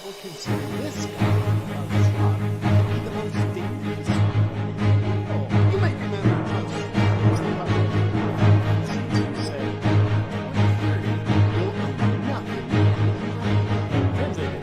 people consider this guy, Klaus Schwab, to be the most dangerous man in the world. You might remember Klaus Schwab as the public who said, "You'll own nothing." Translated,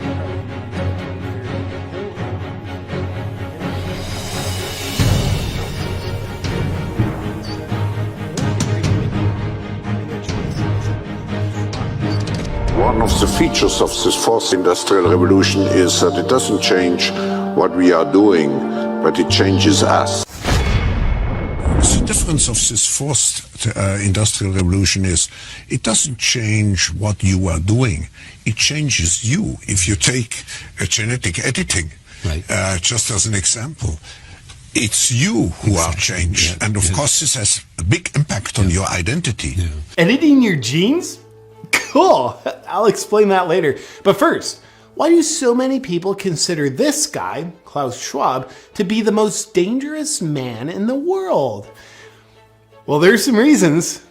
One of the features of this fourth industrial revolution is that it doesn't change what we are doing, but it changes us. The difference of this fourth industrial revolution is it doesn't change what you are doing, it changes you. If you take genetic editing, right. Just as an example, it's you who are changed. Yeah, and of course this has a big impact on your identity. Yeah. Editing your genes? Cool, I'll explain that later. But first, why do so many people consider this guy, Klaus Schwab, to be the most dangerous man in the world? Well, there's some reasons.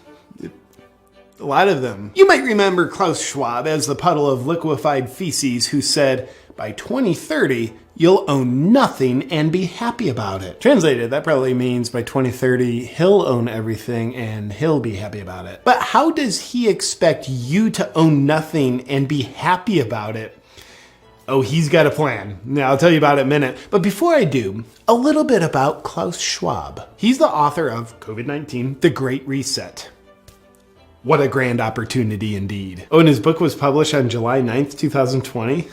A lot of them. You might remember Klaus Schwab as the puddle of liquefied feces who said, by 2030, you'll own nothing and be happy about it. Translated, that probably means by 2030, he'll own everything and he'll be happy about it. But how does he expect you to own nothing and be happy about it? Oh, he's got a plan. Now, I'll tell you about it in a minute. But before I do, a little bit about Klaus Schwab. He's the author of COVID-19, The Great Reset. What a grand opportunity indeed. Oh, and his book was published on July 9th, 2020.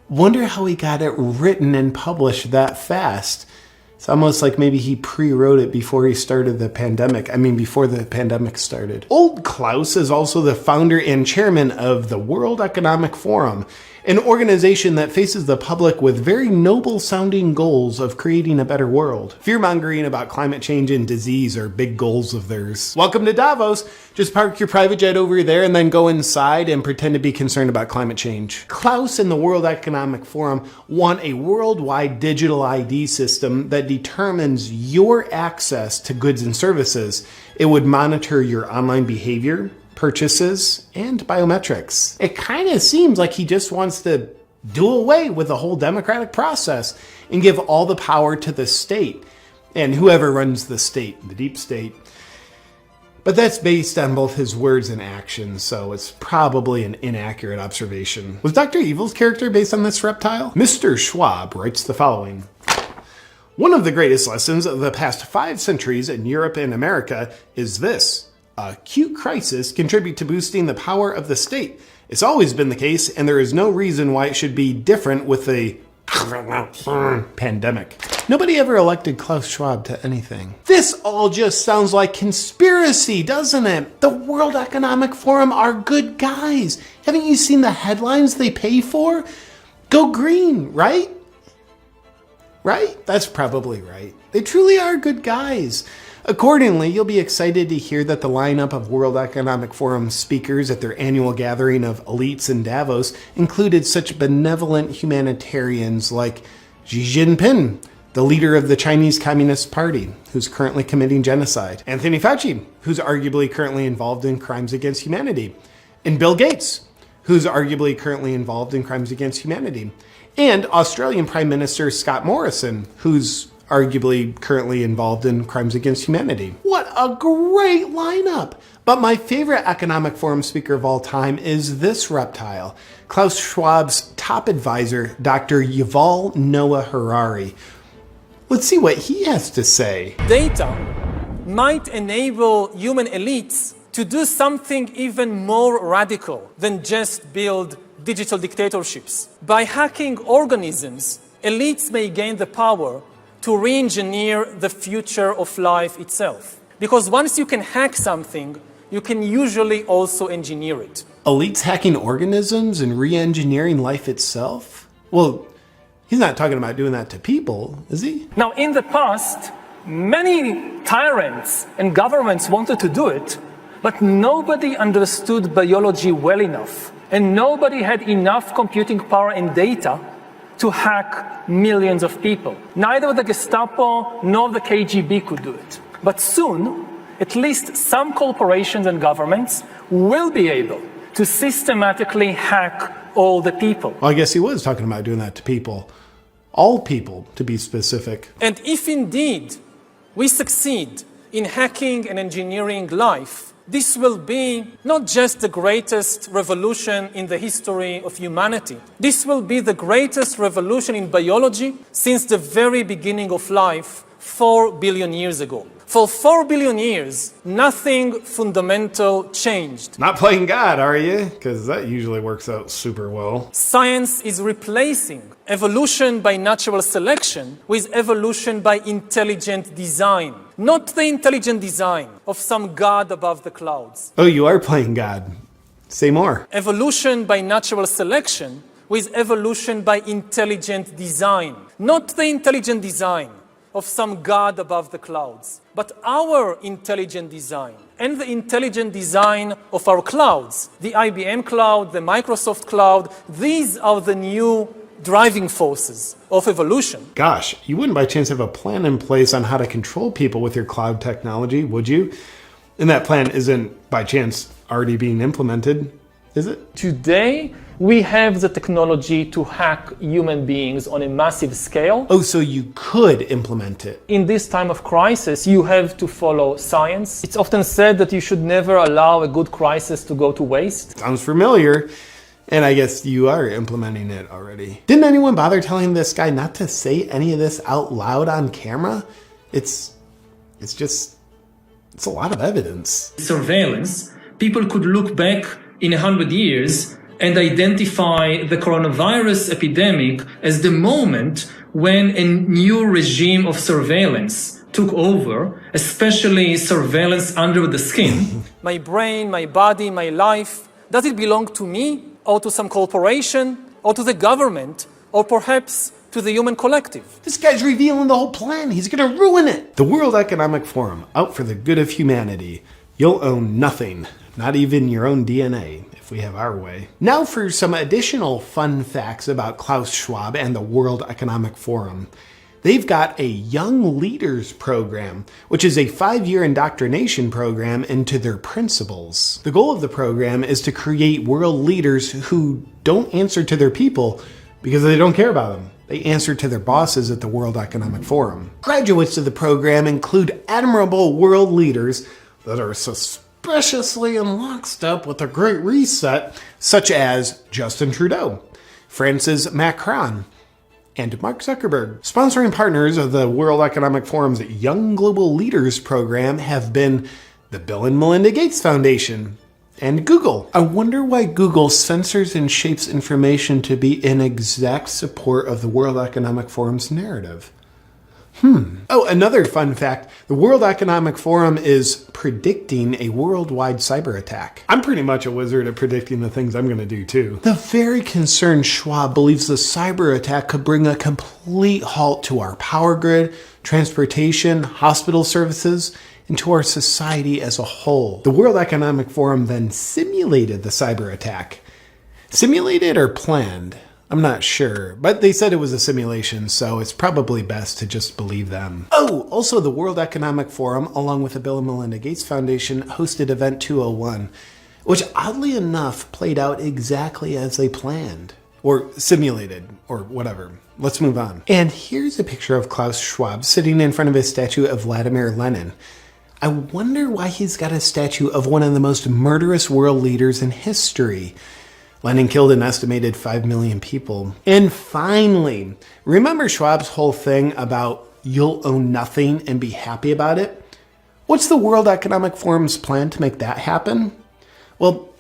Wonder how he got it written and published that fast. It's almost like maybe he pre-wrote it before he started the pandemic. Before the pandemic started. Old Klaus is also the founder and chairman of the World Economic Forum, an organization that faces the public with very noble sounding goals of creating a better world. Fear-mongering about climate change and disease are big goals of theirs. Welcome to Davos. Just park your private jet over there and then go inside and pretend to be concerned about climate change. Klaus and the World Economic Forum want a worldwide digital ID system that determines your access to goods and services. It would monitor your online behavior, purchases, and biometrics. It kind of seems like he just wants to do away with the whole democratic process and give all the power to the state and whoever runs the state, the deep state. But that's based on both his words and actions, so it's probably an inaccurate observation. Was Dr. Evil's character based on this reptile? Mr. Schwab writes the following. One of the greatest lessons of the past 5 centuries in Europe and America is this. Acute crisis contribute to boosting the power of the state. It's always been the case, and there is no reason why it should be different with the pandemic. Nobody ever elected Klaus Schwab to anything. This all just sounds like conspiracy, doesn't it? The World Economic Forum are good guys. Haven't you seen the headlines they pay for? Go green, right? Right? That's probably right. They truly are good guys. Accordingly, you'll be excited to hear that the lineup of World Economic Forum speakers at their annual gathering of elites in Davos included such benevolent humanitarians like Xi Jinping, the leader of the Chinese Communist Party, who's currently committing genocide, Anthony Fauci, who's arguably currently involved in crimes against humanity, and Bill Gates, who's arguably currently involved in crimes against humanity, and Australian Prime Minister Scott Morrison, who's arguably currently involved in crimes against humanity. What a great lineup! But my favorite Economic Forum speaker of all time is this reptile, Klaus Schwab's top advisor, Dr. Yuval Noah Harari. Let's see what he has to say. Data might enable human elites to do something even more radical than just build digital dictatorships. By hacking organisms, elites may gain the power to re-engineer the future of life itself. Because once you can hack something, you can usually also engineer it. Elites hacking organisms and re-engineering life itself? Well, he's not talking about doing that to people, is he? Now, in the past, many tyrants and governments wanted to do it, but nobody understood biology well enough, and nobody had enough computing power and data to hack millions of people. Neither the Gestapo nor the KGB could do it. But soon, at least some corporations and governments will be able to systematically hack all the people. Well, I guess he was talking about doing that to people. All people, to be specific. And if indeed we succeed in hacking and engineering life, this will be not just the greatest revolution in the history of humanity. This will be the greatest revolution in biology since the very beginning of life 4 billion years ago. For 4 billion years, nothing fundamental changed. Not playing God, are you? Because that usually works out super well. Science is replacing evolution by natural selection with evolution by intelligent design. Not the intelligent design of some god above the clouds. Oh, you are playing God. Say more. Evolution by natural selection with evolution by intelligent design. Not the intelligent design of some god above the clouds, but our intelligent design and the intelligent design of our clouds, the IBM cloud, the Microsoft cloud. These are the new driving forces of evolution. Gosh, you wouldn't by chance have a plan in place on how to control people with your cloud technology, would you? And that plan isn't by chance already being implemented, is it? Today, we have the technology to hack human beings on a massive scale. Oh, so you could implement it. In this time of crisis, you have to follow science. It's often said that you should never allow a good crisis to go to waste. Sounds familiar. And I guess you are implementing it already. Didn't anyone bother telling this guy not to say any of this out loud on camera? It's a lot of evidence. Surveillance, people could look back in 100 years and identify the coronavirus epidemic as the moment when a new regime of surveillance took over, especially surveillance under the skin. My brain, my body, my life, does it belong to me or to some corporation or to the government or perhaps to the human collective? This guy's revealing the whole plan. He's gonna ruin it. The World Economic Forum, out for the good of humanity. You'll own nothing, not even your own DNA, if we have our way. Now for some additional fun facts about Klaus Schwab and the World Economic Forum. They've got a Young Leaders Program, which is a 5-year indoctrination program into their principles. The goal of the program is to create world leaders who don't answer to their people because they don't care about them. They answer to their bosses at the World Economic Forum. Graduates of the program include admirable world leaders that are suspiciously in lockstep with the Great Reset, such as Justin Trudeau, Francis Macron, and Mark Zuckerberg. Sponsoring partners of the World Economic Forum's Young Global Leaders program have been the Bill and Melinda Gates Foundation and Google. I wonder why Google censors and shapes information to be in exact support of the World Economic Forum's narrative. Oh, another fun fact. The World Economic Forum is predicting a worldwide cyber attack. I'm pretty much a wizard at predicting the things I'm going to do too. The very concerned Schwab believes the cyber attack could bring a complete halt to our power grid, transportation, hospital services, and to our society as a whole. The World Economic Forum then simulated the cyber attack. Simulated or planned? I'm not sure, but they said it was a simulation, so it's probably best to just believe them. Oh, also the World Economic Forum, along with the Bill and Melinda Gates Foundation, hosted Event 201, which oddly enough played out exactly as they planned. Or simulated, or whatever. Let's move on. And here's a picture of Klaus Schwab sitting in front of his statue of Vladimir Lenin. I wonder why he's got a statue of one of the most murderous world leaders in history. Lenin killed an estimated 5 million people. And finally, remember Schwab's whole thing about you'll own nothing and be happy about it? What's the World Economic Forum's plan to make that happen? Well,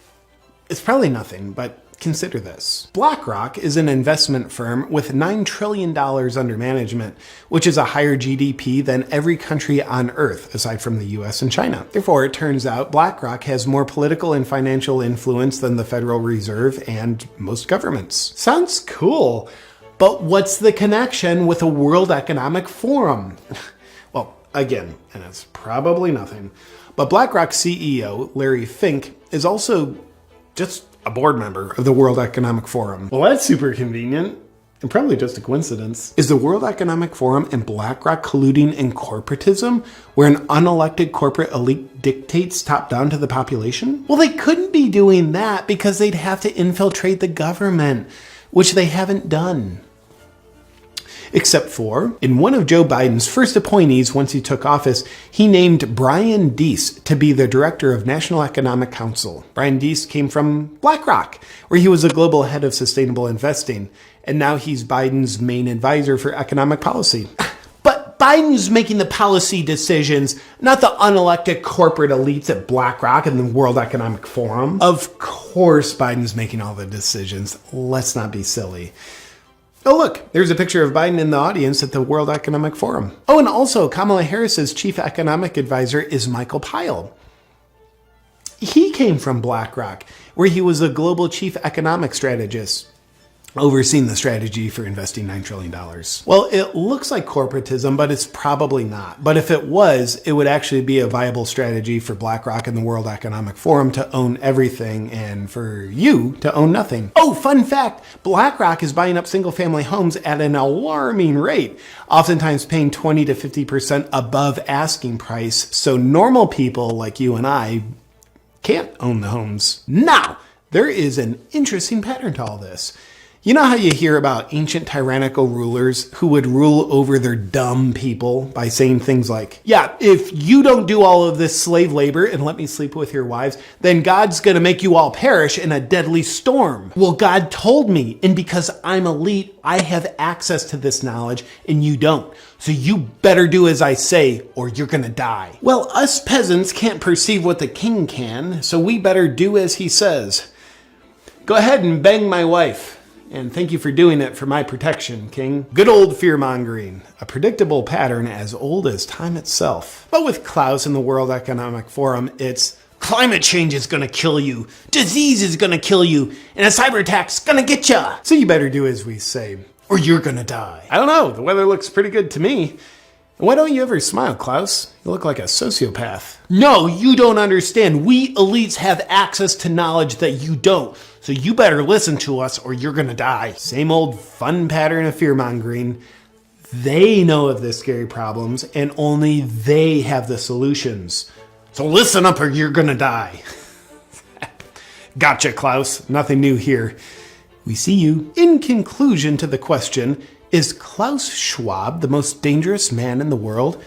it's probably nothing, but consider this. BlackRock is an investment firm with $9 trillion under management, which is a higher GDP than every country on Earth, aside from the US and China. Therefore, it turns out BlackRock has more political and financial influence than the Federal Reserve and most governments. Sounds cool, but what's the connection with a World Economic Forum? Well, again, and it's probably nothing, but BlackRock CEO Larry Fink is also just a board member of the World Economic Forum. Well, that's super convenient. and probably just a coincidence. Is the World Economic Forum and BlackRock colluding in corporatism, where an unelected corporate elite dictates top-down to the population? Well, they couldn't be doing that because they'd have to infiltrate the government, which they haven't done. Except for, in one of Joe Biden's first appointees once he took office, he named Brian Deese to be the director of National Economic Council. Brian Deese came from BlackRock, where he was a global head of sustainable investing, and now he's Biden's main advisor for economic policy. But Biden's making the policy decisions, not the unelected corporate elites at BlackRock and the World Economic Forum. Of course Biden's making all the decisions. Let's not be silly. Oh, look, there's a picture of Biden in the audience at the World Economic Forum. Oh, and also Kamala Harris's chief economic advisor is Michael Pyle. He came from BlackRock, where he was a global chief economic strategist, overseeing the strategy for investing $9 trillion. Well, it looks like corporatism, but it's probably not. But if it was, it would actually be a viable strategy for BlackRock and the World Economic Forum to own everything and for you to own nothing. Oh, fun fact, BlackRock is buying up single-family homes at an alarming rate, oftentimes paying 20 to 50% above asking price, so normal people like you and I can't own the homes. Now, there is an interesting pattern to all this. You know how you hear about ancient tyrannical rulers who would rule over their dumb people by saying things like, yeah, if you don't do all of this slave labor and let me sleep with your wives, then God's going to make you all perish in a deadly storm. Well, God told me, and because I'm elite, I have access to this knowledge and you don't. So you better do as I say or you're going to die. Well, us peasants can't perceive what the king can, so we better do as he says. Go ahead and bang my wife. And thank you for doing it for my protection, King. Good old fear-mongering, a predictable pattern as old as time itself. But with Klaus and the World Economic Forum, it's climate change is gonna kill you, disease is gonna kill you, and a cyber attack's gonna get ya. So you better do as we say, or you're gonna die. I don't know, the weather looks pretty good to me. Why don't you ever smile, Klaus? You look like a sociopath. No, you don't understand. We elites have access to knowledge that you don't. So you better listen to us or you're gonna die. Same old fun pattern of fear-mongering. They know of the scary problems and only they have the solutions. So listen up or you're gonna die. Gotcha, Klaus. Nothing new here. We see you. In conclusion to the question, is Klaus Schwab the most dangerous man in the world?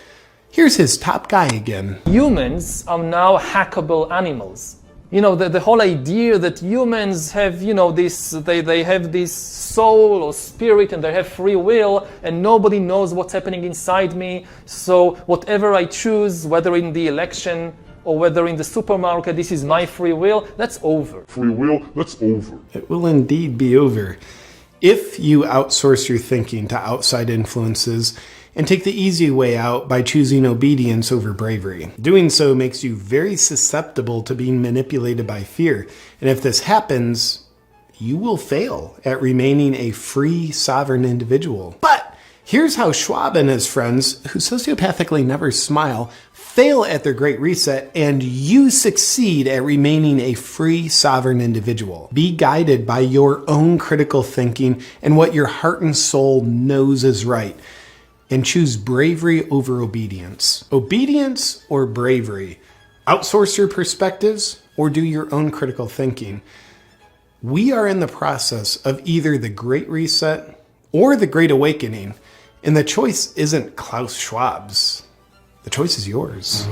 Here's his top guy again. Humans are now hackable animals. You know, the whole idea that humans have, they have this soul or spirit and they have free will and nobody knows what's happening inside me. So whatever I choose, whether in the election or whether in the supermarket, this is my free will, that's over. Free will, that's over. It will indeed be over. If you outsource your thinking to outside influences and take the easy way out by choosing obedience over bravery. Doing so makes you very susceptible to being manipulated by fear. And if this happens, you will fail at remaining a free, sovereign individual. But here's how Schwab and his friends, who sociopathically never smile, fail at their great reset, and you succeed at remaining a free, sovereign individual. Be guided by your own critical thinking and what your heart and soul knows is right. And choose bravery over obedience. Obedience or bravery? Outsource your perspectives or do your own critical thinking? We are in the process of either the Great Reset or the Great Awakening, and the choice isn't Klaus Schwab's. The choice is yours.